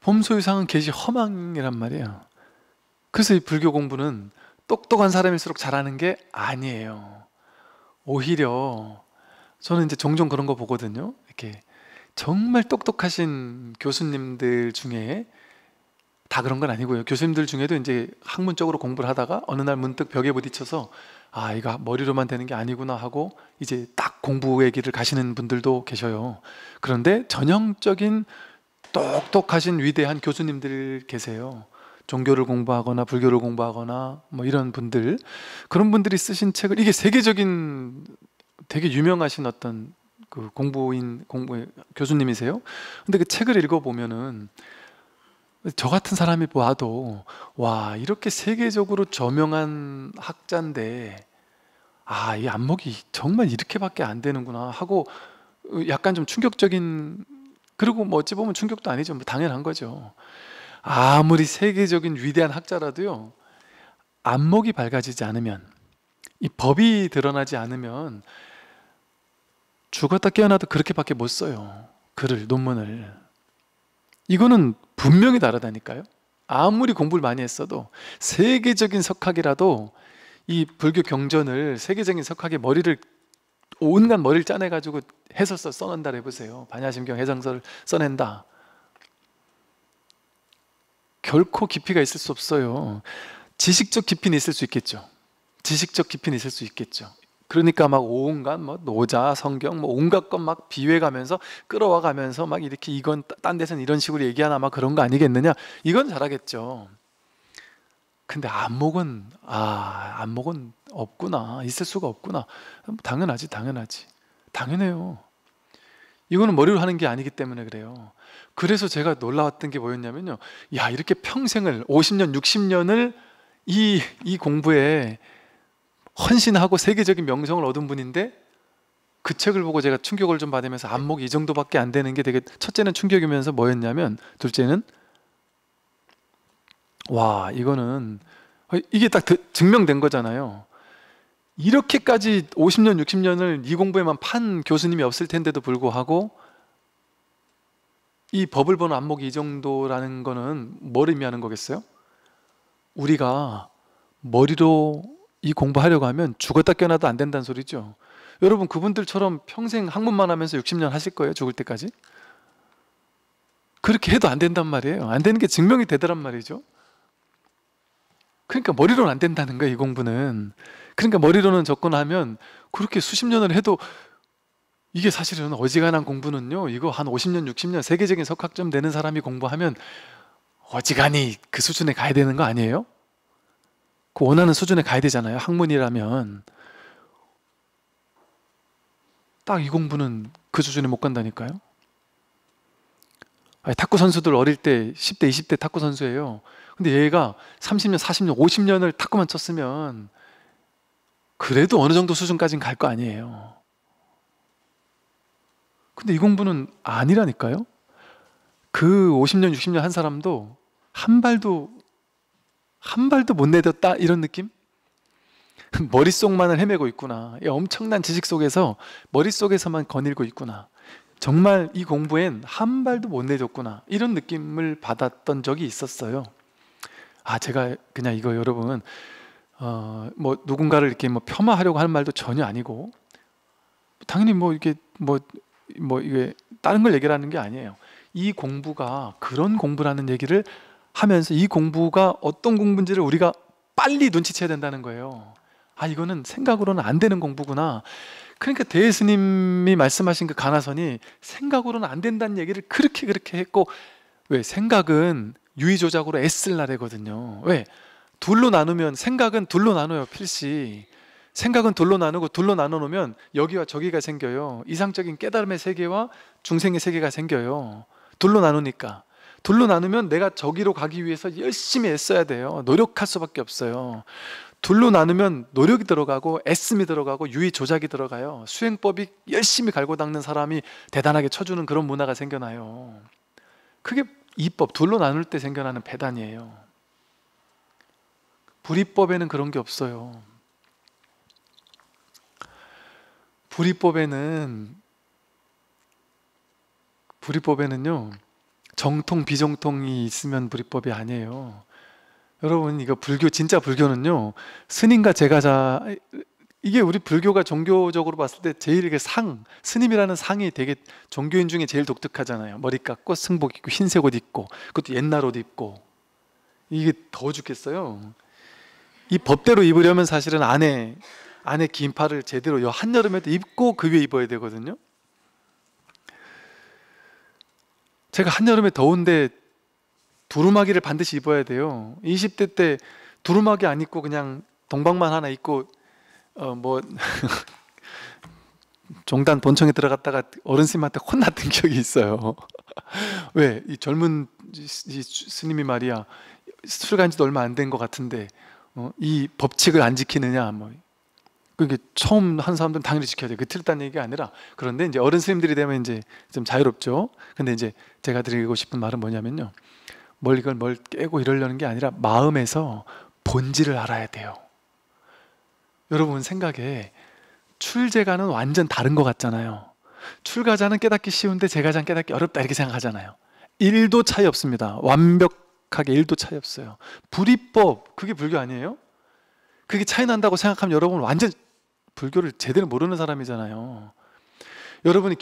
봄소유상은 계시 허망이란 말이에요. 그래서 이 불교 공부는 똑똑한 사람일수록 잘하는 게 아니에요. 오히려 저는 이제 종종 그런 거 보거든요. 이렇게 정말 똑똑하신 교수님들 중에, 다 그런 건 아니고요, 교수님들 중에도 이제 학문적으로 공부를 하다가 어느 날 문득 벽에 부딪혀서 아, 이거 머리로만 되는 게 아니구나 하고 이제 딱 공부의 길을 가시는 분들도 계셔요. 그런데 전형적인 똑똑하신 위대한 교수님들 계세요. 종교를 공부하거나 불교를 공부하거나 뭐 이런 분들, 그런 분들이 쓰신 책을, 이게 세계적인 되게 유명하신 어떤 그 공부 교수님이세요. 근데 그 책을 읽어보면은 저 같은 사람이 봐도 와, 이렇게 세계적으로 저명한 학자인데 아, 이 안목이 정말 이렇게밖에 안 되는구나 하고 약간 좀 충격적인, 그리고 뭐 어찌 보면 충격도 아니죠. 뭐 당연한 거죠. 아무리 세계적인 위대한 학자라도요, 안목이 밝아지지 않으면, 이 법이 드러나지 않으면 죽었다 깨어나도 그렇게밖에 못 써요. 글을, 논문을. 이거는 분명히 다르다니까요. 아무리 공부를 많이 했어도 세계적인 석학이라도 이 불교 경전을, 세계적인 석학의 머리를, 온갖 머리를 짜내가지고 해설서 써낸다 해보세요. 반야심경 해장서를 써낸다. 결코 깊이가 있을 수 없어요. 지식적 깊이는 있을 수 있겠죠. 지식적 깊이는 있을 수 있겠죠. 그러니까 막 온갖 뭐 노자, 성경 뭐 온갖 것 막 비유해가면서 끌어와가면서 막 이렇게 이건 딴 데서는 이런 식으로 얘기하나 막 그런 거 아니겠느냐, 이건 잘하겠죠. 근데 안목은 없구나, 있을 수가 없구나. 당연하지. 당연해요. 이거는 머리로 하는 게 아니기 때문에 그래요. 그래서 제가 놀라웠던 게 뭐였냐면요, 야, 이렇게 평생을 50년, 60년을 이 공부에 헌신하고 세계적인 명성을 얻은 분인데, 그 책을 보고 제가 충격을 좀 받으면서 안목이 이 정도밖에 안 되는 게 되게, 첫째는 충격이면서 뭐였냐면, 둘째는 와, 이거는 이게 딱 증명된 거잖아요. 이렇게까지 50년, 60년을 이 공부에만 판 교수님이 없을 텐데도 불구하고 이 법을 보는 안목이 이 정도라는 거는 뭘 의미하는 거겠어요? 우리가 머리로 이 공부하려고 하면 죽었다 깨어나도 안 된다는 소리죠. 여러분, 그분들처럼 평생 학문만 하면서 60년 하실 거예요? 죽을 때까지? 그렇게 해도 안 된단 말이에요. 안 되는 게 증명이 되더란 말이죠. 그러니까 머리로는 안 된다는 거예요, 이 공부는. 그러니까 머리로는 접근하면 그렇게 수십 년을 해도, 이게 사실은 어지간한 공부는요, 이거 한 50년, 60년 세계적인 석학점 되는 사람이 공부하면 어지간히 그 수준에 가야 되는 거 아니에요? 그 원하는 수준에 가야 되잖아요, 학문이라면. 딱 이 공부는 그 수준에 못 간다니까요. 아니, 탁구 선수들 어릴 때 10대, 20대 탁구 선수예요. 근데 얘가 30년, 40년, 50년을 탁구만 쳤으면 그래도 어느 정도 수준까지는 갈 거 아니에요. 근데 이 공부는 아니라니까요. 그 50년, 60년 한 사람도 한 발도 못 내렸다, 이런 느낌? 머릿속만을 헤매고 있구나. 이 엄청난 지식 속에서 머릿속에서만 거닐고 있구나. 정말 이 공부엔 한 발도 못 내줬구나, 이런 느낌을 받았던 적이 있었어요. 제가 그냥 이거 여러분, 뭐 누군가를 이렇게 뭐 폄하하려고 하는 말도 전혀 아니고, 당연히 뭐 이게 이게 다른 걸 얘기하는 게 아니에요. 이 공부가 그런 공부라는 얘기를 하면서, 이 공부가 어떤 공부인지를 우리가 빨리 눈치채야 된다는 거예요. 이거는 생각으로는 안 되는 공부구나. 그러니까 대스님이 말씀하신 그 가나선이 생각으로는 안 된다는 얘기를 그렇게 했고, 왜? 생각은 유의조작으로 애쓸 나래거든요. 왜? 둘로 나누면, 생각은 둘로 나눠요, 필시. 생각은 둘로 나누고, 둘로 나눠 놓으면 여기와 저기가 생겨요. 이상적인 깨달음의 세계와 중생의 세계가 생겨요. 둘로 나누니까. 둘로 나누면 내가 저기로 가기 위해서 열심히 애써야 돼요. 노력할 수밖에 없어요. 둘로 나누면 노력이 들어가고 애씀이 들어가고 유의 조작이 들어가요. 수행법이 열심히 갈고 닦는 사람이 대단하게 쳐주는 그런 문화가 생겨나요. 그게 이법, 둘로 나눌 때 생겨나는 배단이에요. 불이법에는 그런 게 없어요. 불이법에는요, 정통 비정통이 있으면 불이법이 아니에요. 여러분, 이거 불교, 진짜 불교는요, 스님과 제가자, 이게 우리 불교가 종교적으로 봤을 때 제일 이게 스님이라는 상이 되게 종교인 중에 제일 독특하잖아요. 머리 깎고 승복 입고 흰색 옷 입고, 그것도 옛날 옷 입고. 이게 더 죽겠어요. 이 법대로 입으려면 사실은 안에 긴팔을 제대로 한여름에도 입고 그 위에 입어야 되거든요. 제가 한여름에 더운데 두루마기를 반드시 입어야 돼요. 20대 때 두루마기 안 입고 그냥 동방만 하나 입고 종단 본청에 들어갔다가 어른 스님한테 혼났던 기억이 있어요. 왜? 이 젊은 이 스님이 말이야, 술 간 지도 얼마 안 된 것 같은데 이 법칙을 안 지키느냐, 그게 처음 한 사람들은 당연히 지켜야 돼. 그 틀렸다는 얘기가 아니라, 그런데 이제 어른 스님들이 되면 이제 좀 자유롭죠. 근데 이제 제가 드리고 싶은 말은 뭐냐면요, 뭘 깨고 이러려는 게 아니라 마음에서 본질을 알아야 돼요. 여러분 생각에 출제가는 완전 다른 것 같잖아요. 출가자는 깨닫기 쉬운데 제가자는 깨닫기 어렵다, 이렇게 생각하잖아요. 1도 차이 없습니다. 완벽하게 1도 차이 없어요. 불이법, 그게 불교 아니에요? 그게 차이 난다고 생각하면 여러분 완전 불교를 제대로 모르는 사람이잖아요. 여러분이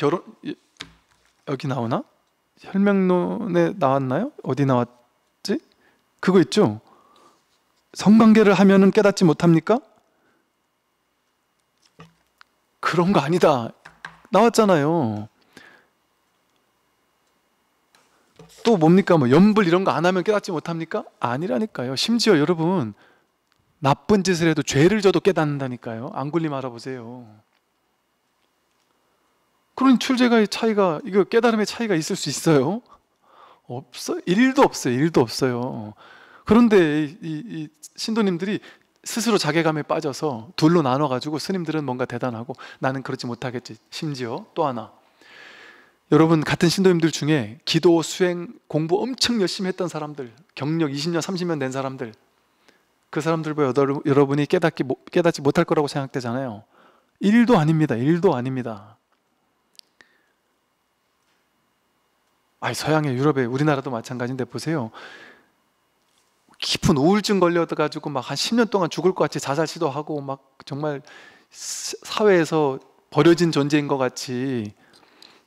여기 나오나? 혈맹론에 나왔나요? 어디 나왔지? 그거 있죠? 성관계를 하면은 깨닫지 못합니까? 그런 거 아니다, 나왔잖아요. 또 뭡니까? 염불 이런 거 안 하면 깨닫지 못합니까? 아니라니까요. 심지어 여러분, 나쁜 짓을 해도 죄를 져도 깨닫는다니까요. 안굴림 알아보세요. 그런 출제가의 차이가, 이거 깨달음의 차이가 있을 수 있어요? 없어요. 1도 없어요. 1도 없어요. 그런데 이 신도님들이 스스로 자괴감에 빠져서 둘로 나눠가지고 스님들은 뭔가 대단하고 나는 그렇지 못하겠지. 심지어 또 하나, 여러분 같은 신도님들 중에 기도, 수행, 공부 엄청 열심히 했던 사람들, 경력 20년, 30년 된 사람들, 그 사람들보다 여러분이 깨닫지 못할 거라고 생각되잖아요. 1도 아닙니다. 1도 아닙니다. 서양의, 유럽의, 우리나라도 마찬가지인데 보세요. 깊은 우울증 걸려가지고 막 한 10년 동안 죽을 것 같이 자살 시도하고 막 정말 사회에서 버려진 존재인 것 같이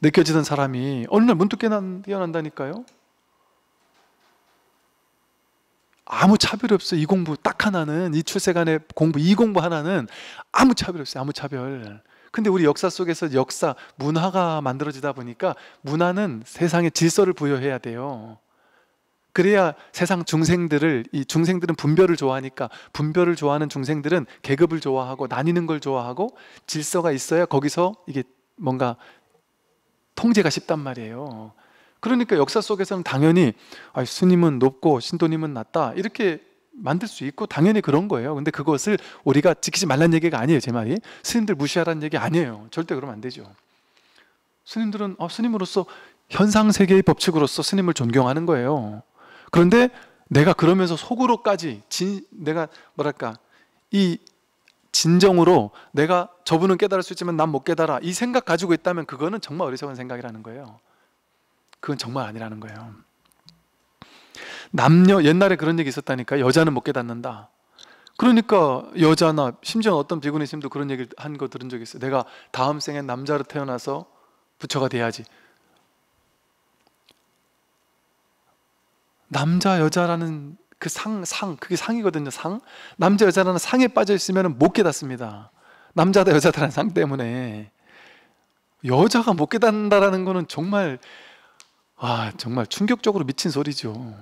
느껴지던 사람이 어느 날 문득 깨어난다니까요. 아무 차별이 없어요. 이 공부 딱 하나는, 이 출세간의 공부, 이 공부 하나는 아무 차별이 없어요. 아무 차별. 근데 우리 역사 속에서 문화가 만들어지다 보니까 문화는 세상에 질서를 부여해야 돼요. 그래야 세상 이 중생들은 분별을 좋아하니까, 분별을 좋아하는 중생들은 계급을 좋아하고 나뉘는 걸 좋아하고, 질서가 있어야 거기서 이게 뭔가 통제가 쉽단 말이에요. 그러니까 역사 속에서는 당연히 스님은 높고 신도님은 낮다, 이렇게 만들 수 있고 당연히 그런 거예요. 근데 그것을 우리가 지키지 말라는 얘기가 아니에요. 제 말이 스님들 무시하라는 얘기 아니에요. 절대 그러면 안 되죠. 스님들은 스님으로서 현상세계의 법칙으로서 스님을 존경하는 거예요. 그런데 내가 그러면서 속으로까지 내가 이 진정으로 내가 저분은 깨달을 수 있지만 난 못 깨달아, 이 생각 가지고 있다면 그거는 정말 어리석은 생각이라는 거예요. 그건 정말 아니라는 거예요. 남녀, 옛날에 그런 얘기 있었다니까. 여자는 못 깨닫는다. 그러니까 여자나 심지어 어떤 비구니스님도 그런 얘기를 한 거 들은 적이 있어요. 내가 다음 생엔 남자로 태어나서 부처가 돼야지. 남자 여자라는 그 그게 상이거든요. 남자 여자라는 상에 빠져 있으면 못 깨닫습니다. 남자다 여자다라는 상 때문에. 여자가 못 깨닫는다라는 거는 정말 정말 충격적으로 미친 소리죠.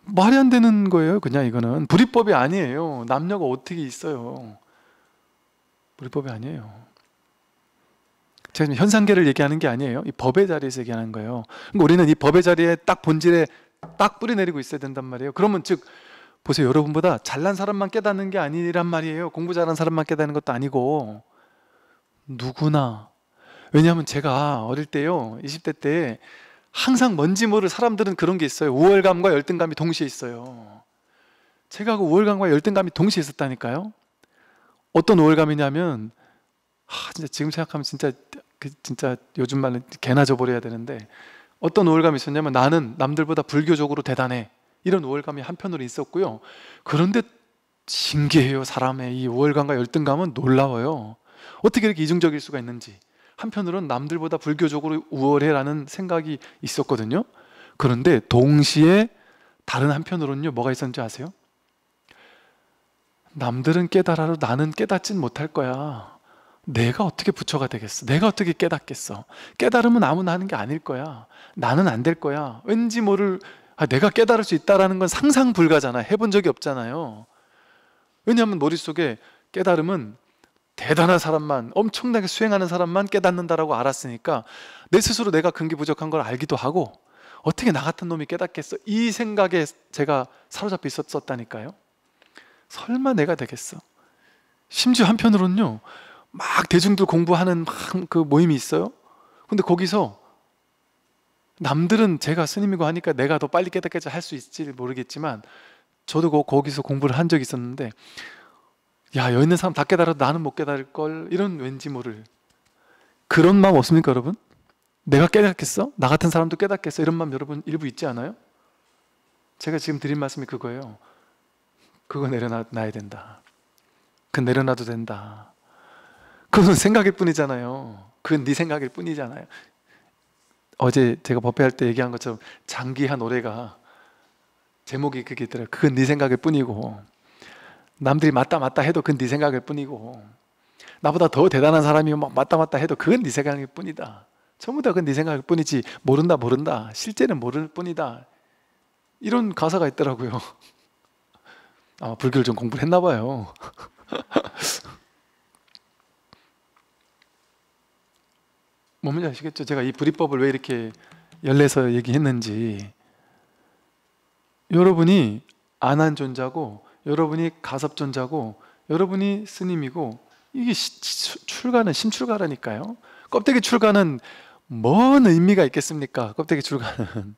말이 안 되는 거예요. 그냥 이거는 불이법이 아니에요. 남녀가 어떻게 있어요? 불이법이 아니에요. 제가 지금 현상계를 얘기하는 게 아니에요. 이 법의 자리에서 얘기하는 거예요. 그러니까 우리는 이 법의 자리에 딱 본질에 딱 뿌리 내리고 있어야 된단 말이에요. 그러면 즉 보세요. 여러분보다 잘난 사람만 깨닫는 게 아니란 말이에요. 공부 잘하는 사람만 깨닫는 것도 아니고 누구나. 왜냐하면 제가 어릴 때요, 20대 때 항상 뭔지 모를, 사람들은 그런 게 있어요. 우월감과 열등감이 동시에 있어요. 제가 그 우월감과 열등감이 동시에 있었다니까요. 어떤 우월감이냐면 진짜 지금 생각하면 진짜 요즘 말은 개나 져버려야 되는데, 어떤 우월감이 있었냐면 나는 남들보다 불교적으로 대단해, 이런 우월감이 한편으로 있었고요. 그런데 신기해요. 사람의 이 우월감과 열등감은 놀라워요. 어떻게 이렇게 이중적일 수가 있는지. 한편으로는 남들보다 불교적으로 우월해라는 생각이 있었거든요. 그런데 동시에 다른 한편으로는요, 뭐가 있었는지 아세요? 남들은 깨달아도 나는 깨닫진 못할 거야. 내가 어떻게 부처가 되겠어? 내가 어떻게 깨닫겠어? 깨달으면 아무나 하는 게 아닐 거야. 나는 안 될 거야. 왠지 모를, 내가 깨달을 수 있다는 건 상상 불가잖아. 해본 적이 없잖아요. 왜냐하면 머릿속에 깨달음은 대단한 사람만, 엄청나게 수행하는 사람만 깨닫는다라고 알았으니까 내 스스로 내가 근기 부족한 걸 알기도 하고, 어떻게 나 같은 놈이 깨닫겠어? 이 생각에 제가 사로잡혀 있었다니까요. 설마 내가 되겠어? 심지어 한편으로는요, 막 대중들 공부하는 막 그 모임이 있어요. 근데 거기서 남들은 제가 스님이고 하니까 내가 더 빨리 깨닫겠지 할 수 있을지 모르겠지만, 저도 거기서 공부를 한 적이 있었는데, 야, 여기 있는 사람 다 깨달아도 나는 못 깨달을 걸, 이런 왠지 모를 그런 마음 없습니까 여러분? 내가 깨닫겠어? 나 같은 사람도 깨닫겠어? 이런 마음 여러분 일부 있지 않아요? 제가 지금 드린 말씀이 그거예요. 그거 내려놔야 된다. 그건 내려놔도 된다. 그건 생각일 뿐이잖아요. 그건 네 생각일 뿐이잖아요. 어제 제가 법회할 때 얘기한 것처럼 장기한 노래가 제목이 그게 있더라고요. 그건 네 생각일 뿐이고, 남들이 맞다 맞다 해도 그건 네 생각일 뿐이고, 나보다 더 대단한 사람이 막 맞다 맞다 해도 그건 네 생각일 뿐이다. 전부 다 그건 네 생각일 뿐이지, 모른다 실제는 모를 뿐이다. 이런 가사가 있더라고요. 아마 불교를 좀 공부를 했나 봐요. 뭔지 아시겠죠? 제가 이 불이법을 왜 이렇게 열내서 얘기했는지. 여러분이 안한존자고, 여러분이 가섭존자고, 여러분이 스님이고, 이게 출가는 심출가라니까요. 껍데기 출가는 뭔 의미가 있겠습니까? 껍데기 출가는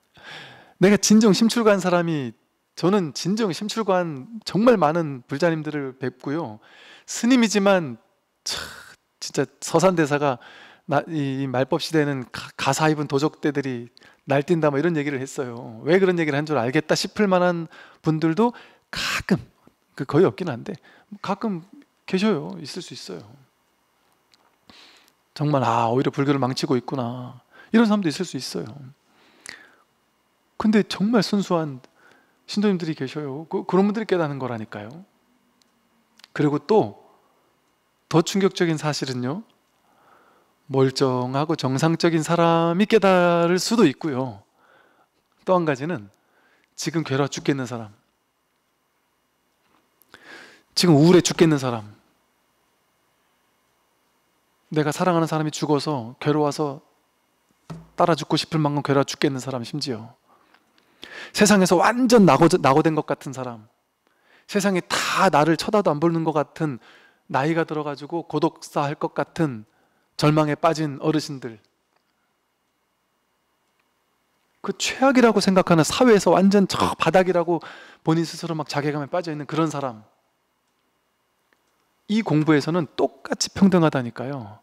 내가 진정 심출가한 사람이, 저는 진정 심출가한 정말 많은 불자님들을 뵙고요, 스님이지만 진짜 서산대사가 이 말법 시대는 가사 입은 도적대들이 날뛴다 뭐 이런 얘기를 했어요. 왜 그런 얘기를 한 줄 알겠다 싶을 만한 분들도 가끔, 거의 없긴 한데 가끔 계셔요. 있을 수 있어요. 정말 오히려 불교를 망치고 있구나, 이런 사람도 있을 수 있어요. 근데 정말 순수한 신도님들이 계셔요. 그런 분들이 깨닫는 거라니까요. 그리고 또 더 충격적인 사실은요, 멀쩡하고 정상적인 사람이 깨달을 수도 있고요, 또 한 가지는 지금 괴로워 죽겠는 사람, 지금 우울해 죽겠는 사람, 내가 사랑하는 사람이 죽어서 괴로워서 따라 죽고 싶을 만큼 괴로워 죽겠는 사람, 심지어 세상에서 완전 낙오된 것 같은 사람, 세상이 다 나를 쳐다도 안 보는 것 같은, 나이가 들어가지고 고독사할 것 같은 절망에 빠진 어르신들, 그 최악이라고 생각하는 사회에서 완전 저 바닥이라고 본인 스스로 막 자괴감에 빠져있는 그런 사람, 이 공부에서는 똑같이 평등하다니까요.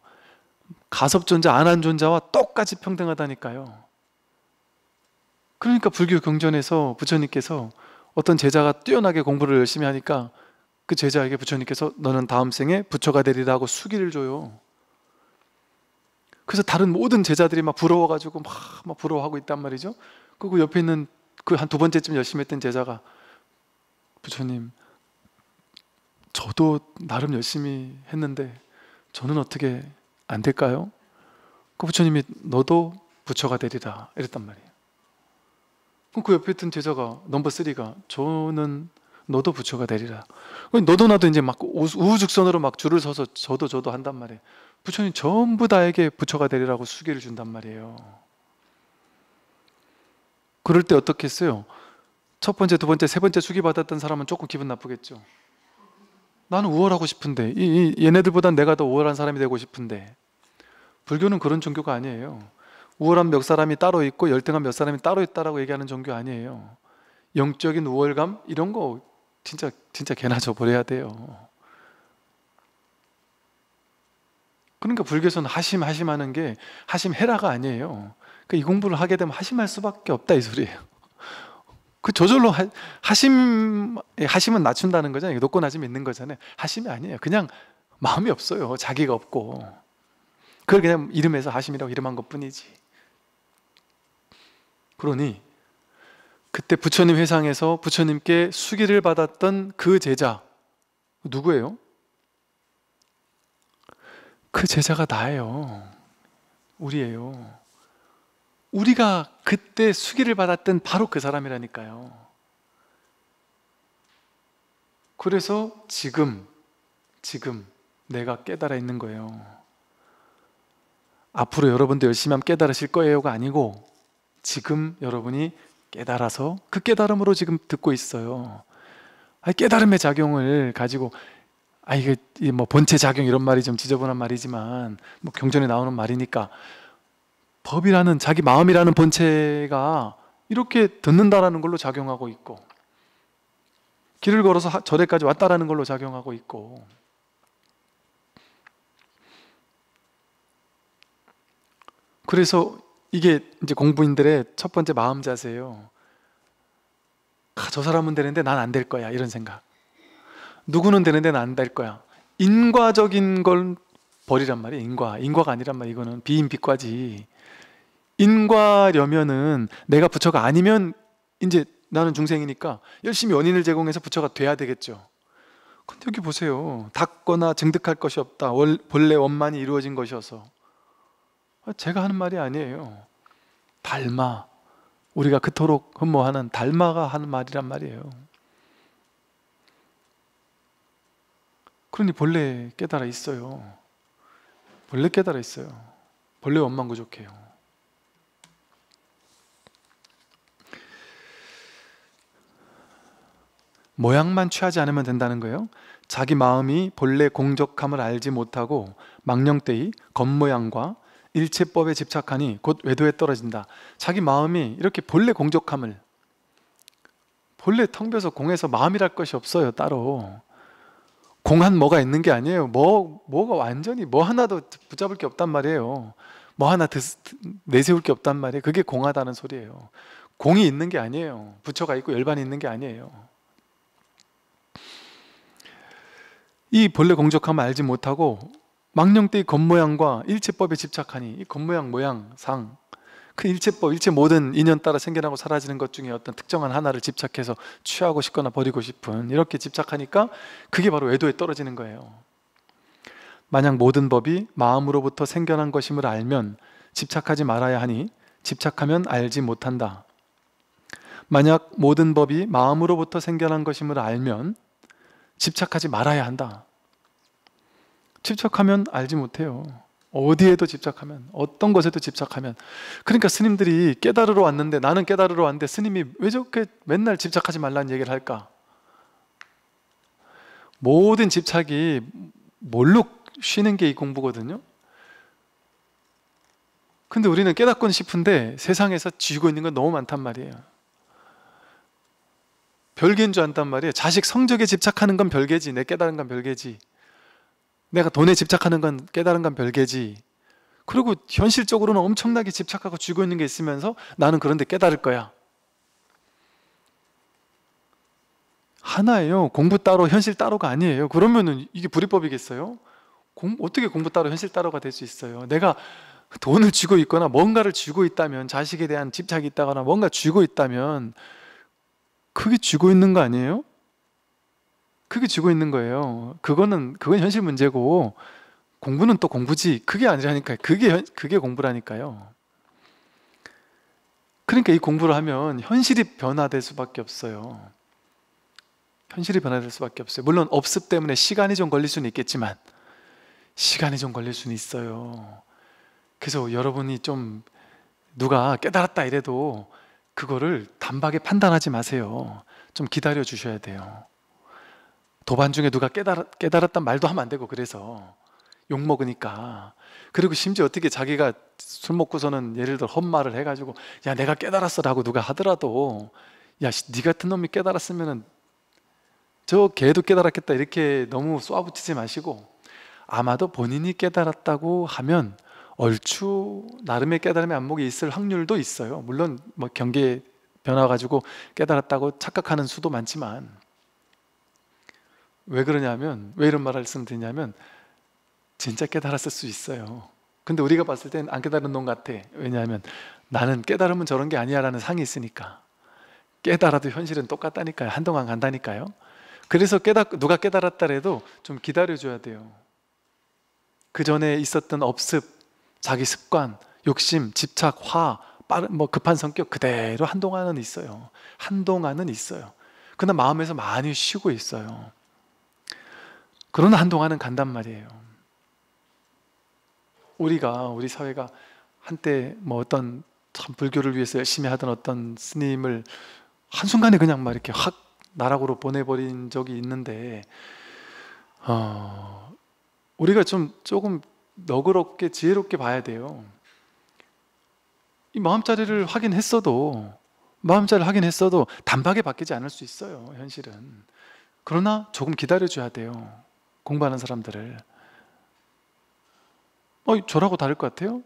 가섭존자, 안한존자와 똑같이 평등하다니까요. 그러니까 불교 경전에서 부처님께서 어떤 제자가 뛰어나게 공부를 열심히 하니까 그 제자에게 부처님께서 너는 다음 생에 부처가 되리라고 수기를 줘요. 그래서 다른 모든 제자들이 막 부러워가지고 막 부러워하고 있단 말이죠. 그리고 옆에 있는 그 한 두 번째쯤 열심히 했던 제자가, 부처님, 저도 나름 열심히 했는데 저는 어떻게 안 될까요? 그 부처님이 너도 부처가 되리라 이랬단 말이에요. 그럼 그 옆에 있던 제자가, 넘버 3가, 저는 너도 부처가 되리라. 너도 나도 이제 막 우후죽순으로 막 줄을 서서 저도 한단 말이에요. 부처님 전부 다에게 부처가 되리라고 수기를 준단 말이에요. 그럴 때 어떻게 했어요? 첫 번째, 두 번째, 세 번째 수기 받았던 사람은 조금 기분 나쁘겠죠. 나는 우월하고 싶은데, 얘네들보단 내가 더 우월한 사람이 되고 싶은데. 불교는 그런 종교가 아니에요. 우월한 몇 사람이 따로 있고 열등한 몇 사람이 따로 있다라고 얘기하는 종교 아니에요. 영적인 우월감 이런 거 진짜 개나 져버려야 돼요. 그러니까 불교에서는 하심 하는 게 하심 해라가 아니에요. 이 공부를 하게 되면 하심할 수밖에 없다 이 소리예요. 그 저절로 하심은 낮춘다는 거잖아요. 높고 낮음이 있는 거잖아요. 하심이 아니에요. 그냥 마음이 없어요. 자기가 없고. 그걸 그냥 이름에서 하심이라고 이름한 것뿐이지. 그러니 그때 부처님 회상에서 부처님께 수기를 받았던 그 제자 누구예요? 그 제자가 나예요. 우리예요. 우리가 그때 수기를 받았던 바로 그 사람이라니까요. 그래서 지금 내가 깨달아 있는 거예요. 앞으로 여러분도 열심히 하면 깨달으실 거예요가 아니고 지금 여러분이 깨달아서 그 깨달음으로 지금 듣고 있어요. 깨달음의 작용을 가지고 이게 뭐 본체 작용 이런 말이 좀 지저분한 말이지만 뭐 경전에 나오는 말이니까 법이라는 자기 마음이라는 본체가 이렇게 듣는다라는 걸로 작용하고 있고 길을 걸어서 절에까지 왔다라는 걸로 작용하고 있고 그래서 이게 이제 공부인들의 첫 번째 마음 자세예요. 저 사람은 되는데 난 안 될 거야 이런 생각. 누구는 되는데 난 안 될 거야. 인과적인 걸 버리란 말이에요. 인과가 아니란 말이에요. 이거는 비인비과지. 인과려면은 내가 부처가 아니면 이제 나는 중생이니까 열심히 원인을 제공해서 부처가 돼야 되겠죠. 근데 여기 보세요. 닦거나 증득할 것이 없다. 본래 원만이 이루어진 것이어서. 제가 하는 말이 아니에요. 달마, 우리가 그토록 흠모하는 달마가 하는 말이란 말이에요. 그러니 본래 깨달아 있어요. 본래 깨달아 있어요. 본래 원만구족해요. 모양만 취하지 않으면 된다는 거예요. 자기 마음이 본래 공적함을 알지 못하고 망령되이 겉모양과 일체법에 집착하니 곧 외도에 떨어진다. 자기 마음이 이렇게 본래 공적함을 본래 텅 비어서 공에서 마음이랄 것이 없어요. 따로 공한 뭐가 있는 게 아니에요. 뭐가 완전히 뭐 하나도 붙잡을 게 없단 말이에요. 뭐 하나 내세울 게 없단 말이에요. 그게 공하다는 소리예요. 공이 있는 게 아니에요. 부처가 있고 열반이 있는 게 아니에요. 이 본래 공적함을 알지 못하고 망령되이 겉모양과 일체법에 집착하니 이 겉모양, 모양, 상, 그 일체법, 일체 모든 인연 따라 생겨나고 사라지는 것 중에 어떤 특정한 하나를 집착해서 취하고 싶거나 버리고 싶은 이렇게 집착하니까 그게 바로 외도에 떨어지는 거예요. 만약 모든 법이 마음으로부터 생겨난 것임을 알면 집착하지 말아야 하니 집착하면 알지 못한다. 만약 모든 법이 마음으로부터 생겨난 것임을 알면 집착하지 말아야 한다. 집착하면 알지 못해요. 어디에도 집착하면, 어떤 것에도 집착하면. 그러니까 스님들이 깨달으러 왔는데, 나는 깨달으러 왔는데 스님이 왜 저렇게 맨날 집착하지 말라는 얘기를 할까? 모든 집착이 뭘로 쉬는 게 이 공부거든요. 근데 우리는 깨닫고는 싶은데 세상에서 쥐고 있는 건 너무 많단 말이에요. 별개인 줄 안단 말이에요. 자식 성적에 집착하는 건 별개지, 내 깨달은 건 별개지, 내가 돈에 집착하는 건 깨달은 건 별개지. 그리고 현실적으로는 엄청나게 집착하고 쥐고 있는 게 있으면서 나는 그런데 깨달을 거야. 하나예요. 공부 따로 현실 따로가 아니에요. 그러면은 이게 불이법이겠어요? 어떻게 공부 따로 현실 따로가 될 수 있어요? 내가 돈을 쥐고 있거나 뭔가를 쥐고 있다면, 자식에 대한 집착이 있다거나 뭔가 쥐고 있다면 그게 쥐고 있는 거 아니에요? 그게 쥐고 있는 거예요. 그건 현실 문제고 공부는 또 공부지. 그게 아니라니까요. 그게 공부라니까요. 그러니까 이 공부를 하면 현실이 변화될 수밖에 없어요. 현실이 변화될 수밖에 없어요. 물론 업습 때문에 시간이 좀 걸릴 수는 있겠지만 시간이 좀 걸릴 수는 있어요. 그래서 여러분이 좀 누가 깨달았다 이래도 그거를 단박에 판단하지 마세요. 좀 기다려 주셔야 돼요. 도반 중에 누가 깨달았단 말도 하면 안 되고, 그래서 욕먹으니까. 그리고 심지어 어떻게 자기가 술 먹고서는 예를 들어 헛말을 해가지고 야 내가 깨달았어 라고 누가 하더라도 야 니 같은 놈이 깨달았으면은 저 걔도 깨달았겠다 이렇게 너무 쏘아붙이지 마시고, 아마도 본인이 깨달았다고 하면 얼추 나름의 깨달음의 안목이 있을 확률도 있어요. 물론 뭐 경계에 변화 가지고 깨달았다고 착각하는 수도 많지만, 왜 그러냐면, 왜 이런 말을 드리냐면 진짜 깨달았을 수 있어요. 근데 우리가 봤을 땐 안 깨달은 놈 같아. 왜냐하면 나는 깨달으면 저런 게 아니야 라는 상이 있으니까. 깨달아도 현실은 똑같다니까요. 한동안 간다니까요. 그래서 누가 깨달았다 해도 좀 기다려줘야 돼요. 그 전에 있었던 업습, 자기 습관, 욕심, 집착, 급한 성격 그대로 한동안은 있어요. 한동안은 있어요. 그러나 마음에서 많이 쉬고 있어요. 그러나 한동안은 간단 말이에요. 우리 사회가 한때 뭐 어떤 참 불교를 위해서 열심히 하던 어떤 스님을 한순간에 그냥 막 이렇게 확 나락으로 보내버린 적이 있는데, 우리가 조금 너그럽게 지혜롭게 봐야 돼요. 이 마음자리를 하긴 했어도 단박에 바뀌지 않을 수 있어요, 현실은. 그러나 조금 기다려줘야 돼요, 공부하는 사람들을. 저라고 다를 것 같아요?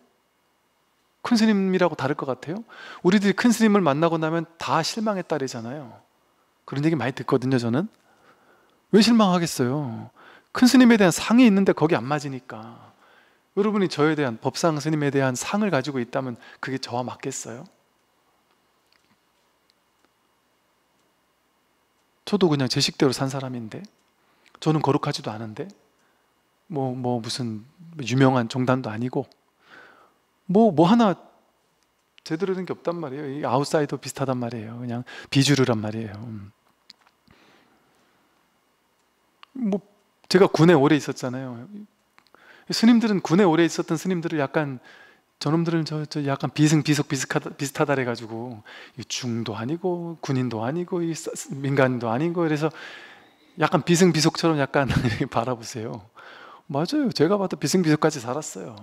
큰 스님이라고 다를 것 같아요? 우리들이 큰 스님을 만나고 나면 다 실망했다래잖아요. 그런 얘기 많이 듣거든요, 저는. 왜 실망하겠어요? 큰 스님에 대한 상이 있는데 거기 안 맞으니까. 여러분이 저에 대한, 법상 스님에 대한 상을 가지고 있다면 그게 저와 맞겠어요? 저도 그냥 제 식대로 산 사람인데, 저는 거룩하지도 않은데, 무슨 유명한 종단도 아니고, 뭐 하나 제대로 된 게 없단 말이에요. 이 아웃사이더 비슷하단 말이에요. 그냥 비주류란 말이에요. 제가 군에 오래 있었잖아요. 스님들은, 군에 오래 있었던 스님들을 약간, 저놈들은 약간 비슷하다 그래가지고, 중도 아니고 군인도 아니고 민간도 아니고, 그래서 약간 비승비속처럼 약간 바라보세요. 맞아요. 제가 봐도 비승비속까지 살았어요.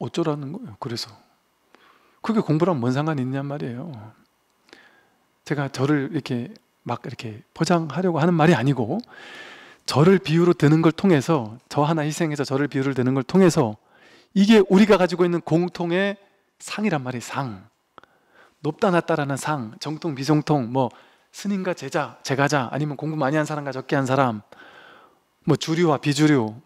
어쩌라는 거예요. 그래서 그게 공부랑 뭔 상관이 있냔 말이에요. 제가 저를 이렇게 포장하려고 하는 말이 아니고, 저를 비유로 드는 걸 통해서, 저 하나 희생해서 저를 비유를 드는 걸 통해서, 이게 우리가 가지고 있는 공통의 상이란 말이에요. 상. 높다 낮다라는 상, 정통 비정통, 스님과 제가자, 아니면 공부 많이 한 사람과 적게 한 사람, 주류와 비주류,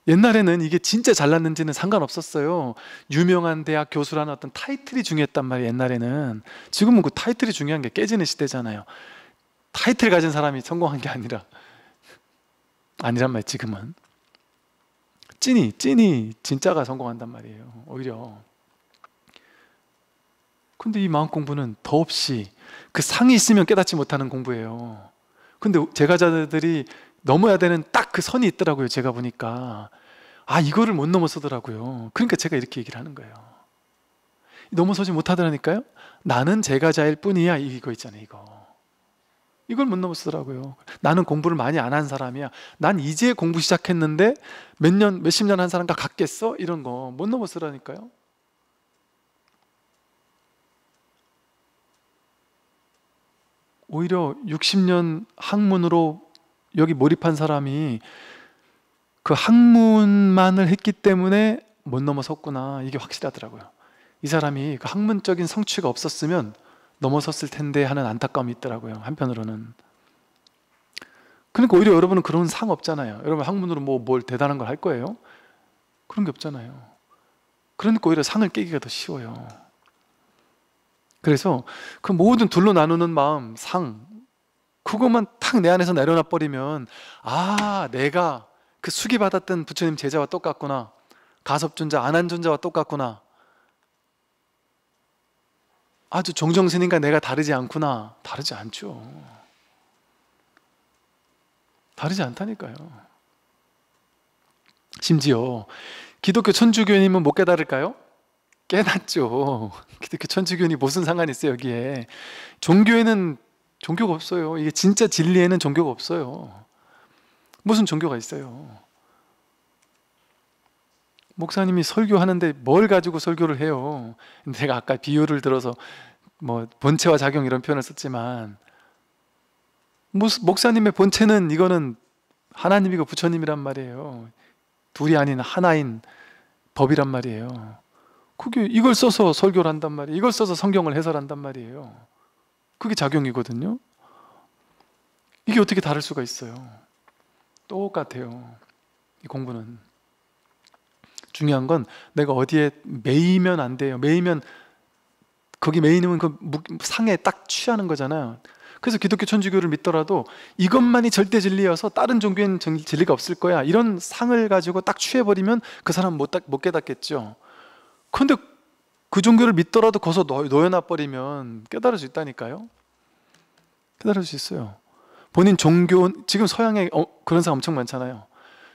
옛날에는 이게 진짜 잘났는지는 상관없었어요. 유명한 대학 교수라는 어떤 타이틀이 중요했단 말이에요, 옛날에는. 지금은 그 타이틀이 중요한 게 깨지는 시대잖아요. 타이틀 가진 사람이 성공한 게 아니란 말이에요, 지금은. 찐이 진짜가 성공한단 말이에요, 오히려. 근데 이 마음 공부는 더없이 그 상이 있으면 깨닫지 못하는 공부예요. 근데 제가자들이 넘어야 되는 딱 그 선이 있더라고요. 제가 보니까 이거를 못 넘어서더라고요. 그러니까 제가 이렇게 얘기를 하는 거예요. 넘어서지 못하더라니까요. 나는 제가자일 뿐이야, 이거 있잖아요. 이걸 못 넘어서더라고요. 나는 공부를 많이 안 한 사람이야, 난 이제 공부 시작했는데 몇십 년 한 사람과 같겠어? 이런 거 못 넘어서더라니까요. 오히려 60년 학문으로 여기 몰입한 사람이 그 학문만을 했기 때문에 못 넘어섰구나, 이게 확실하더라고요. 이 사람이 그 학문적인 성취가 없었으면 넘어섰을 텐데 하는 안타까움이 있더라고요, 한편으로는. 그러니까 오히려 여러분은 그런 상 없잖아요. 여러분 학문으로 뭘 대단한 걸 할 거예요? 그런 게 없잖아요. 그러니까 오히려 상을 깨기가 더 쉬워요. 그래서 그 모든 둘로 나누는 마음, 상, 그것만 탁 내 안에서 내려놔 버리면, 내가 그 수기 받았던 부처님 제자와 똑같구나, 가섭존자, 안한존자와 똑같구나, 아주 정정스님과 내가 다르지 않구나. 다르지 않죠. 다르지 않다니까요. 심지어 기독교 천주교님은 못 깨달을까요? 깨닫죠. 기독교 천주교니 무슨 상관이 있어요, 여기에. 종교에는 종교가 없어요. 이게 진짜 진리에는 종교가 없어요. 무슨 종교가 있어요? 목사님이 설교하는데 뭘 가지고 설교를 해요? 근데 제가 아까 비유를 들어서 본체와 작용 이런 표현을 썼지만, 목사님의 본체는 이거는 하나님이고 부처님이란 말이에요. 둘이 아닌 하나인 법이란 말이에요. 그게 이걸 써서 설교를 한단 말이에요. 이걸 써서 성경을 해설한단 말이에요. 그게 작용이거든요. 이게 어떻게 다를 수가 있어요? 똑같아요. 이 공부는. 중요한 건 내가 어디에 매이면 안 돼요. 매이면 거기 매이면 그 상에 딱 취하는 거잖아요. 그래서 기독교 천주교를 믿더라도 이것만이 절대 진리여서 다른 종교엔 진리가 없을 거야, 이런 상을 가지고 딱 취해버리면 그 사람 못 깨닫겠죠. 그런데 그 종교를 믿더라도 거기서 놓여놔버리면 깨달을 수 있다니까요. 깨달을 수 있어요. 본인 종교, 지금 서양에 그런 사람 엄청 많잖아요.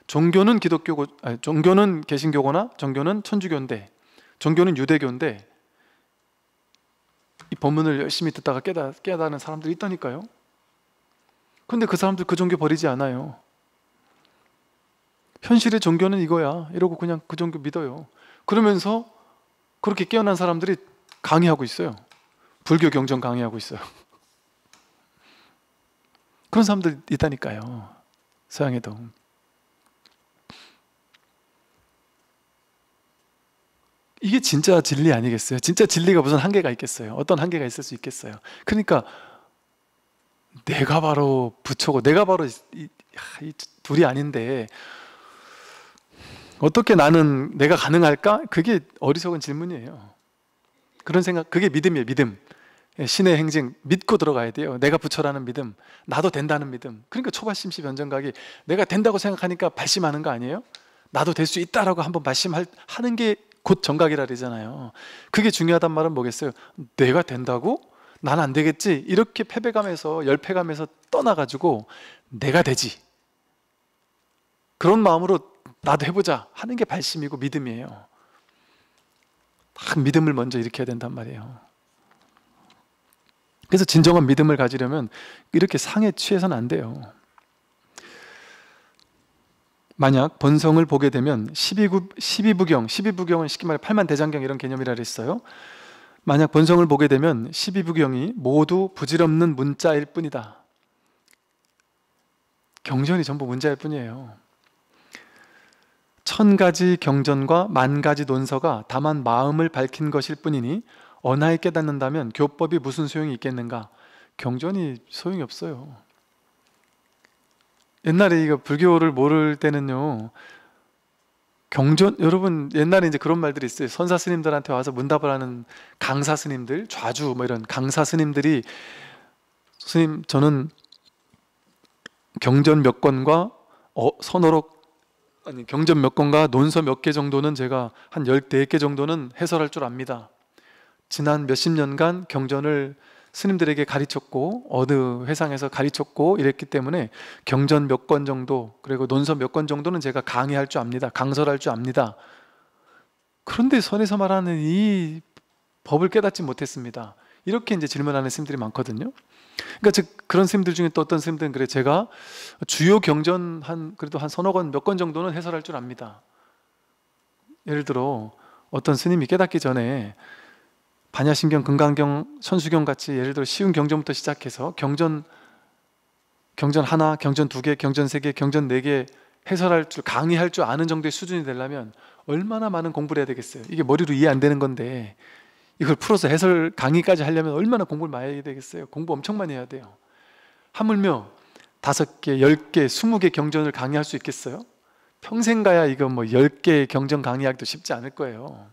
종교는 기독교고, 아니, 종교는 개신교거나 종교는 천주교인데, 종교는 유대교인데, 이 법문을 열심히 듣다가 깨닫는 사람들이 있다니까요. 근데 그 사람들 그 종교 버리지 않아요. 현실의 종교는 이거야 이러고 그냥 그 종교 믿어요. 그러면서 그렇게 깨어난 사람들이 강의하고 있어요. 불교 경전 강의하고 있어요. 그런 사람들 있다니까요. 서양에도. 이게 진짜 진리 아니겠어요? 진짜 진리가 무슨 한계가 있겠어요? 어떤 한계가 있을 수 있겠어요? 그러니까 내가 바로 부처고 내가 바로 이 둘이 아닌데 어떻게 내가 가능할까? 그게 어리석은 질문이에요. 그런 생각, 그게 믿음이에요. 믿음. 신의 행진 믿고 들어가야 돼요. 내가 부처라는 믿음, 나도 된다는 믿음. 그러니까 초발심시 변정각이 내가 된다고 생각하니까 발심하는 거 아니에요? 나도 될 수 있다라고 한번 발심하는 게 곧 정각이라 그러잖아요. 그게 중요하단 말은 뭐겠어요? 내가 된다고? 난 안 되겠지? 이렇게 패배감에서 열패감에서 떠나가지고 내가 되지, 그런 마음으로 나도 해보자 하는 게 발심이고 믿음이에요. 딱 믿음을 먼저 일으켜야 된단 말이에요. 그래서 진정한 믿음을 가지려면 이렇게 상에 취해서는 안 돼요. 만약 본성을 보게 되면 12부경은 쉽게 말해 팔만대장경 이런 개념이라 그랬어요. 만약 본성을 보게 되면 12부경이 모두 부질없는 문자일 뿐이다. 경전이 전부 문자일 뿐이에요. 1000가지 경전과 10,000가지 논서가 다만 마음을 밝힌 것일 뿐이니 언하에 깨닫는다면 교법이 무슨 소용이 있겠는가? 경전이 소용이 없어요. 옛날에 이거 불교를 모를 때는요, 경전, 여러분 옛날에 이제 그런 말들이 있어요. 선사 스님들한테 와서 문답을 하는 강사 스님들, 좌주 뭐 이런 강사 스님들이, 스님 저는 경전 몇 권과 경전 몇 권과 논서 몇 개 정도는 제가 한 14개 정도는 해설할 줄 압니다. 지난 몇십 년간 경전을 스님들에게 가르쳤고 어느 회상에서 가르쳤고 이랬기 때문에 경전 몇 권 정도, 그리고 논서 몇 권 정도는 제가 강의할 줄 압니다. 강설할 줄 압니다. 그런데 선에서 말하는 이 법을 깨닫지 못했습니다. 이렇게 이제 질문하는 스님들이 많거든요. 그러니까 즉 그런 스님들 중에 또 어떤 스님들은 그래, 제가 주요 경전 그래도 한 서너 권, 몇 권 정도는 해설할 줄 압니다. 예를 들어 어떤 스님이 깨닫기 전에 반야심경, 금강경, 천수경 같이 예를 들어 쉬운 경전부터 시작해서 경전 하나, 경전 2개, 경전 3개, 경전 4개 해설할 줄, 강의할 줄 아는 정도의 수준이 되려면 얼마나 많은 공부를 해야 되겠어요. 이게 머리로 이해 안 되는 건데 이걸 풀어서 해설 강의까지 하려면 얼마나 공부를 많이 해야 되겠어요. 공부 엄청 많이 해야 돼요. 하물며 5개, 10개, 20개 경전을 강의할 수 있겠어요? 평생 가야 이거 뭐 10개 경전 강의하기도 쉽지 않을 거예요.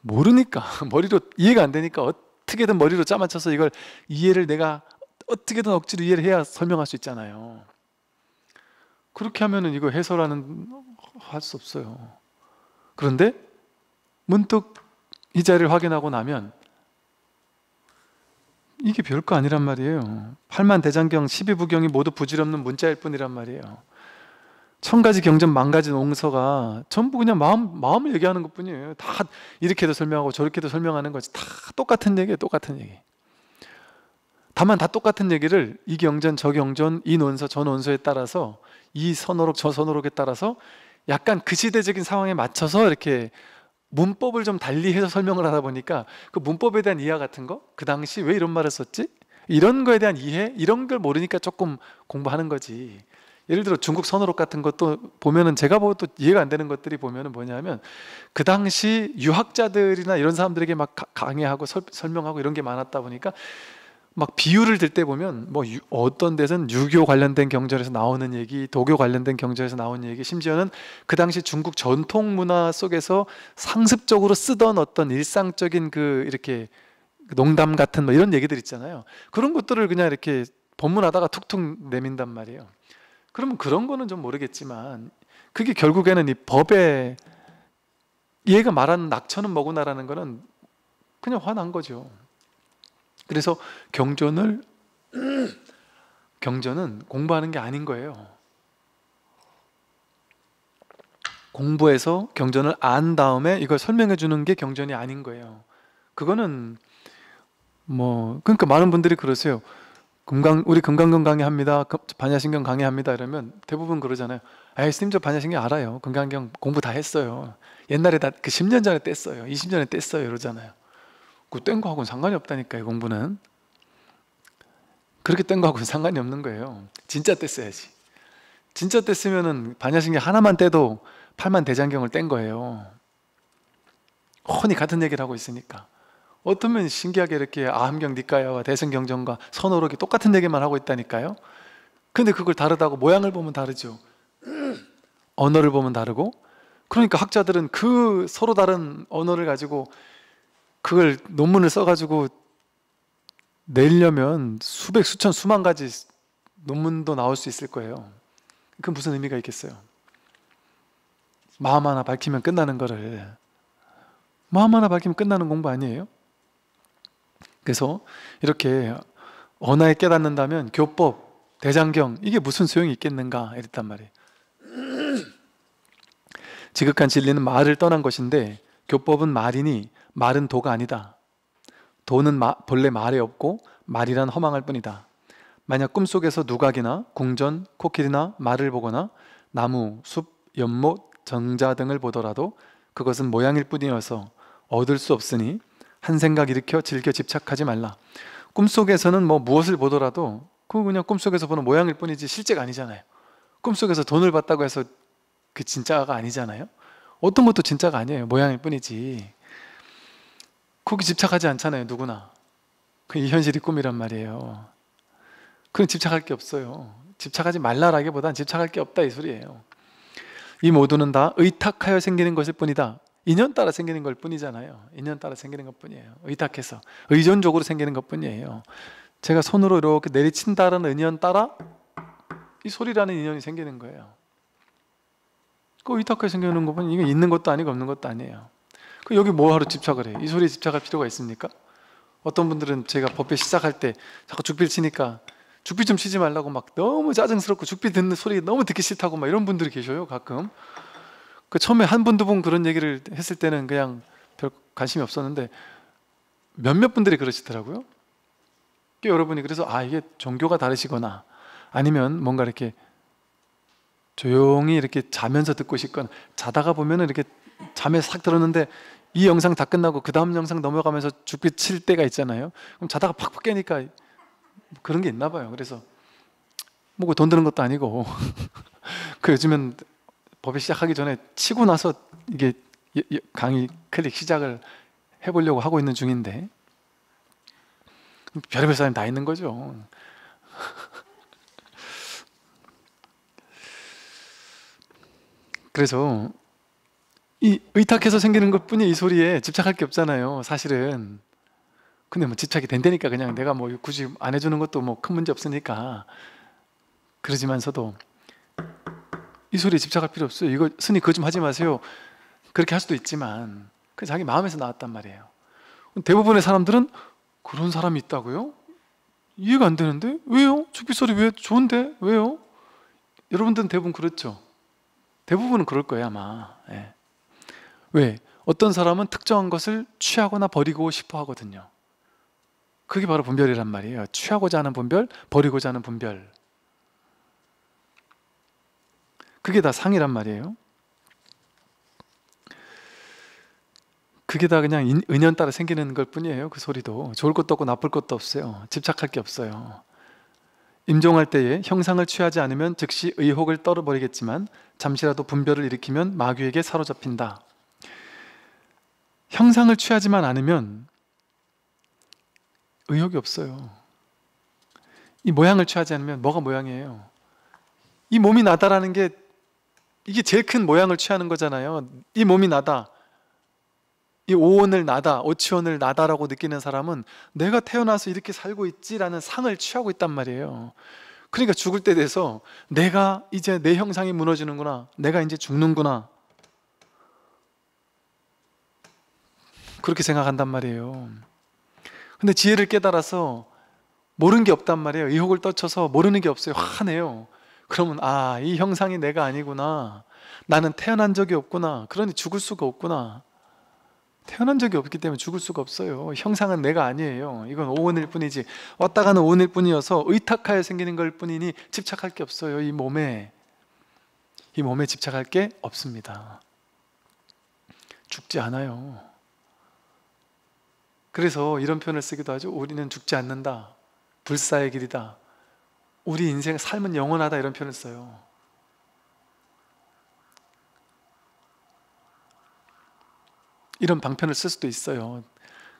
모르니까, 머리로 이해가 안 되니까 어떻게든 머리로 짜맞춰서 이걸 이해를 내가 어떻게든 억지로 이해를 해야 설명할 수 있잖아요. 그렇게 하면은 이거 할 수 없어요. 그런데 문득 이 자리를 확인하고 나면 이게 별거 아니란 말이에요. 팔만대장경 12부경이 모두 부질없는 문자일 뿐이란 말이에요. 1000가지 경전, 10,000가지 논서가 전부 그냥 마음을 얘기하는 것 뿐이에요. 다 이렇게도 설명하고 저렇게도 설명하는 거지. 다 똑같은 얘기예요. 똑같은 얘기. 다만 다 똑같은 얘기를 이 경전, 저 경전, 이 논서, 저 논서에 따라서, 이 선어록, 저 선어록에 따라서 약간 그 시대적인 상황에 맞춰서 이렇게 문법을 좀 달리해서 설명을 하다 보니까 그 문법에 대한 이해 같은 거, 그 당시 왜 이런 말을 썼지? 이런 거에 대한 이해? 이런 걸 모르니까 조금 공부하는 거지. 예를 들어 중국 선어록 같은 것도 보면은 제가 보고 또 이해가 안 되는 것들이 보면은 뭐냐면 그 당시 유학자들이나 이런 사람들에게 막 강의하고 설명하고 이런 게 많았다 보니까 막 비유를 들 때 보면 뭐 어떤 데서는 유교 관련된 경전에서 나오는 얘기, 도교 관련된 경전에서 나오는 얘기, 심지어는 그 당시 중국 전통 문화 속에서 상습적으로 쓰던 어떤 일상적인 그 이렇게 농담 같은 뭐 이런 얘기들 있잖아요. 그런 것들을 그냥 이렇게 법문하다가 툭툭 내민단 말이에요. 그러면 그런 거는 좀 모르겠지만 그게 결국에는 이 법에 얘가 말하는 낙천은 뭐구나라는 거는 그냥 화난 거죠. 그래서 경전은 공부하는 게 아닌 거예요. 공부해서 경전을 안 다음에 이걸 설명해 주는 게 경전이 아닌 거예요. 그거는 뭐 그러니까 많은 분들이 그러세요. 우리 금강경 강의합니다. 반야신경 강의합니다. 이러면 대부분 그러잖아요. 에이, 스님 저 반야신경 알아요. 금강경 공부 다 했어요. 옛날에 다 그 10년 전에 뗐어요. 20년에 뗐어요. 이러잖아요. 그 뗀 거하고는 상관이 없다니까요. 공부는. 그렇게 뗀 거하고는 상관이 없는 거예요. 진짜 뗐어야지. 진짜 뗐으면은 반야신경 하나만 떼도 팔만대장경을 뗀 거예요. 훤히 같은 얘기를 하고 있으니까. 어쩌면 신기하게 이렇게 아함경 니까야와 대승경전과 선어록이 똑같은 얘기만 하고 있다니까요. 근데 그걸 다르다고 모양을 보면 다르죠. 언어를 보면 다르고. 그러니까 학자들은 그 서로 다른 언어를 가지고 그걸 논문을 써가지고 내려면 수백, 수천, 수만 가지 논문도 나올 수 있을 거예요. 그 무슨 의미가 있겠어요? 마음 하나 밝히면 끝나는 거를, 마음 하나 밝히면 끝나는 공부 아니에요? 그래서 이렇게 언어에 깨닫는다면 교법, 대장경 이게 무슨 소용이 있겠는가 이랬단 말이에요. 지극한 진리는 말을 떠난 것인데 교법은 말이니 말은 도가 아니다. 도는 본래 말에 없고 말이란 허망할 뿐이다. 만약 꿈속에서 누각이나 궁전, 코끼리나 말을 보거나 나무, 숲, 연못, 정자 등을 보더라도 그것은 모양일 뿐이어서 얻을 수 없으니 한 생각 일으켜 즐겨 집착하지 말라. 꿈속에서는 뭐 무엇을 보더라도 그거 그냥 꿈속에서 보는 모양일 뿐이지 실제가 아니잖아요. 꿈속에서 돈을 봤다고 해서 그 진짜가 아니잖아요. 어떤 것도 진짜가 아니에요. 모양일 뿐이지. 거기 집착하지 않잖아요. 누구나. 이 현실이 꿈이란 말이에요. 그건 집착할 게 없어요. 집착하지 말라라기보단 집착할 게 없다 이 소리예요. 이 모두는 다 의탁하여 생기는 것일 뿐이다. 인연 따라 생기는 걸 뿐이잖아요. 인연 따라 생기는 것 뿐이에요. 의탁해서 의존적으로 생기는 것 뿐이에요. 제가 손으로 이렇게 내리친다는 인연 따라 이 소리라는 인연이 생기는 거예요. 그 의탁하게 생기는 것 뿐이, 이게 있는 것도 아니고 없는 것도 아니에요. 그 여기 뭐하러 집착을 해? 이 소리에 집착할 필요가 있습니까? 어떤 분들은 제가 법회 시작할 때 자꾸 죽비를 치니까 죽비 좀 치지 말라고 막 너무 짜증스럽고 죽비 듣는 소리 너무 듣기 싫다고 막 이런 분들이 계셔요. 가끔. 그 처음에 한 분, 두 분 그런 얘기를 했을 때는 그냥 별 관심이 없었는데 몇몇 분들이 그러시더라고요. 여러분이 그래서 이게 종교가 다르시거나 아니면 뭔가 이렇게 조용히 이렇게 자면서 듣고 싶거나 자다가 보면은 이렇게 잠에 싹 들었는데 이 영상 다 끝나고 그 다음 영상 넘어가면서 죽비 칠 때가 있잖아요. 그럼 자다가 팍팍 깨니까 그런 게 있나 봐요. 그래서 뭐 돈 드는 것도 아니고 그 요즘엔 법회 시작하기 전에 치고 나서 이게 강의 클릭 시작을 해보려고 하고 있는 중인데 별의별 사람이 다 있는 거죠. 그래서 이 의탁해서 생기는 것뿐이 이 소리에 집착할 게 없잖아요. 사실은. 근데 뭐 집착이 된다니까 그냥 내가 뭐 굳이 안 해주는 것도 뭐 큰 문제 없으니까 그러지만서도 이 소리에 집착할 필요 없어요. 이거 스님 그거 좀 하지 마세요. 그렇게 할 수도 있지만 그 자기 마음에서 나왔단 말이에요. 대부분의 사람들은 그런 사람이 있다고요? 이해가 안 되는데? 왜요? 죽비 소리 왜 좋은데? 왜요? 여러분들은 대부분 그렇죠. 대부분은 그럴 거예요 아마. 예. 왜? 어떤 사람은 특정한 것을 취하거나 버리고 싶어 하거든요. 그게 바로 분별이란 말이에요. 취하고자 하는 분별, 버리고자 하는 분별. 그게 다 상이란 말이에요. 그게 다 그냥 은연 따라 생기는 것 뿐이에요. 그 소리도 좋을 것도 없고 나쁠 것도 없어요. 집착할 게 없어요. 임종할 때에 형상을 취하지 않으면 즉시 의혹을 떨어버리겠지만 잠시라도 분별을 일으키면 마귀에게 사로잡힌다. 형상을 취하지만 않으면 의혹이 없어요. 이 모양을 취하지 않으면 뭐가 모양이에요? 이 몸이 나다라는 게 이게 제일 큰 모양을 취하는 거잖아요. 이 몸이 나다, 이 오온을 나다, 오치온을 나다라고 느끼는 사람은 내가 태어나서 이렇게 살고 있지라는 상을 취하고 있단 말이에요. 그러니까 죽을 때 돼서 내가 이제 내 형상이 무너지는구나, 내가 이제 죽는구나, 그렇게 생각한단 말이에요. 근데 지혜를 깨달아서 모르는 게 없단 말이에요. 의혹을 떨쳐서 모르는 게 없어요. 화내요. 그러면 이 형상이 내가 아니구나, 나는 태어난 적이 없구나, 그러니 죽을 수가 없구나. 태어난 적이 없기 때문에 죽을 수가 없어요. 형상은 내가 아니에요. 이건 오온일 뿐이지, 왔다 가는 오온일 뿐이어서 의탁하여 생기는 걸 뿐이니 집착할 게 없어요. 이 몸에 집착할 게 없습니다. 죽지 않아요. 그래서 이런 표현을 쓰기도 하죠. 우리는 죽지 않는다, 불사의 길이다, 우리 인생 삶은 영원하다, 이런 표현을 써요. 이런 방편을 쓸 수도 있어요.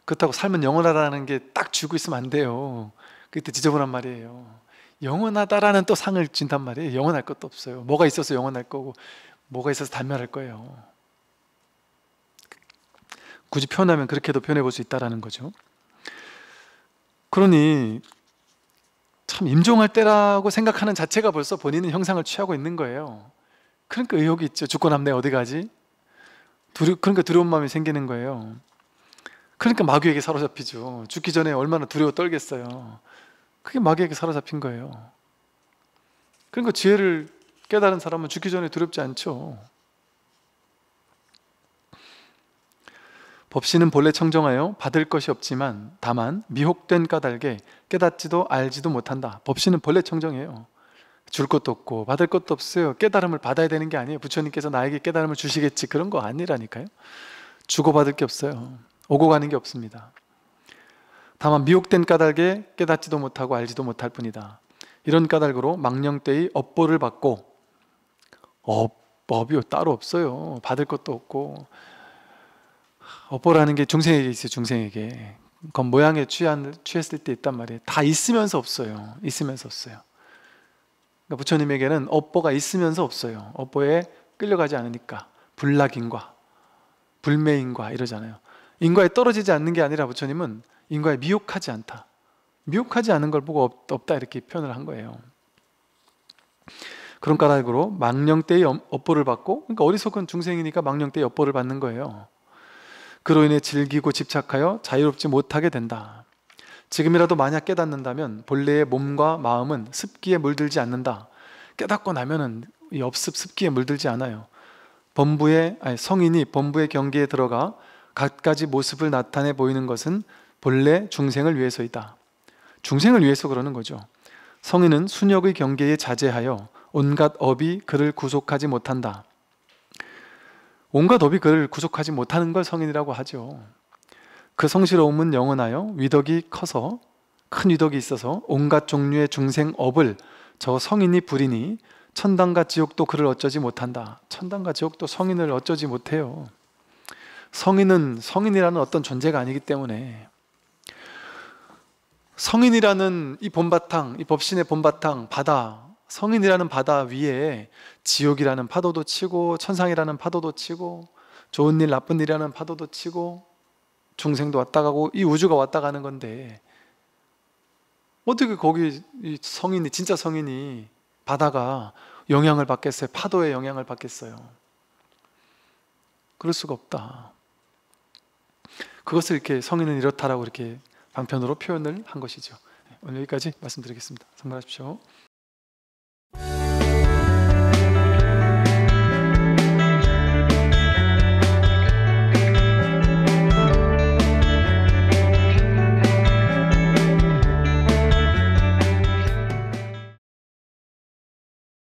그렇다고 삶은 영원하다는 게 딱 쥐고 있으면 안 돼요. 그때 지저분한 말이에요. 영원하다라는 또 상을 준단 말이에요. 영원할 것도 없어요. 뭐가 있어서 영원할 거고, 뭐가 있어서 단멸할 거예요. 굳이 표현하면 그렇게도 표현해 볼 수 있다는 거죠. 그러니 참 임종할 때라고 생각하는 자체가 벌써 본인은 형상을 취하고 있는 거예요. 그러니까 의혹이 있죠. 죽고 나면 내가 어디 가지? 그러니까 두려운 마음이 생기는 거예요. 그러니까 마귀에게 사로잡히죠. 죽기 전에 얼마나 두려워 떨겠어요. 그게 마귀에게 사로잡힌 거예요. 그러니까 지혜를 깨달은 사람은 죽기 전에 두렵지 않죠. 법신은 본래 청정하여 받을 것이 없지만 다만 미혹된 까닭에 깨닫지도 알지도 못한다. 법신은 본래 청정해요. 줄 것도 없고 받을 것도 없어요. 깨달음을 받아야 되는 게 아니에요. 부처님께서 나에게 깨달음을 주시겠지, 그런 거 아니라니까요. 주고받을 게 없어요. 오고 가는 게 없습니다. 다만 미혹된 까닭에 깨닫지도 못하고 알지도 못할 뿐이다. 이런 까닭으로 망령때의 업보를 받고, 업이요 따로 없어요. 받을 것도 없고. 업보라는 게 중생에게 있어요. 중생에게. 그건 모양에 취했을 때 있단 말이에요. 다 있으면서 없어요. 있으면서 없어요. 그러니까 부처님에게는 업보가 있으면서 없어요. 업보에 끌려가지 않으니까. 불락인과 불매인과 이러잖아요. 인과에 떨어지지 않는 게 아니라 부처님은 인과에 미혹하지 않다, 미혹하지 않은 걸 보고 없다, 이렇게 표현을 한 거예요. 그런 까닭으로 망령때의 업보를 받고, 그러니까 어리석은 중생이니까 망령때의 업보를 받는 거예요. 그로 인해 즐기고 집착하여 자유롭지 못하게 된다. 지금이라도 만약 깨닫는다면 본래의 몸과 마음은 습기에 물들지 않는다. 깨닫고 나면은 이 습기에 물들지 않아요. 성인이 범부의 경계에 들어가 갖가지 모습을 나타내 보이는 것은 본래 중생을 위해서이다. 중생을 위해서 그러는 거죠. 성인은 순욕의 경계에 자제하여 온갖 업이 그를 구속하지 못한다. 온갖 업이 그를 구속하지 못하는 걸 성인이라고 하죠. 그 성실로움은 영원하여 위덕이 커서, 큰 위덕이 있어서 온갖 종류의 중생업을 저 성인이 부리니 천당과 지옥도 그를 어쩌지 못한다. 천당과 지옥도 성인을 어쩌지 못해요. 성인은 성인이라는 어떤 존재가 아니기 때문에, 성인이라는 이 본바탕, 이 법신의 본바탕 바다, 성인이라는 바다 위에 지옥이라는 파도도 치고 천상이라는 파도도 치고 좋은 일 나쁜 일이라는 파도도 치고 중생도 왔다 가고 이 우주가 왔다 가는 건데, 어떻게 거기 이 성인이, 진짜 성인이 바다가 영향을 받겠어요? 파도에 영향을 받겠어요? 그럴 수가 없다. 그것을 이렇게 성인은 이렇다라고 이렇게 방편으로 표현을 한 것이죠. 오늘 여기까지 말씀드리겠습니다. 선물하십시오.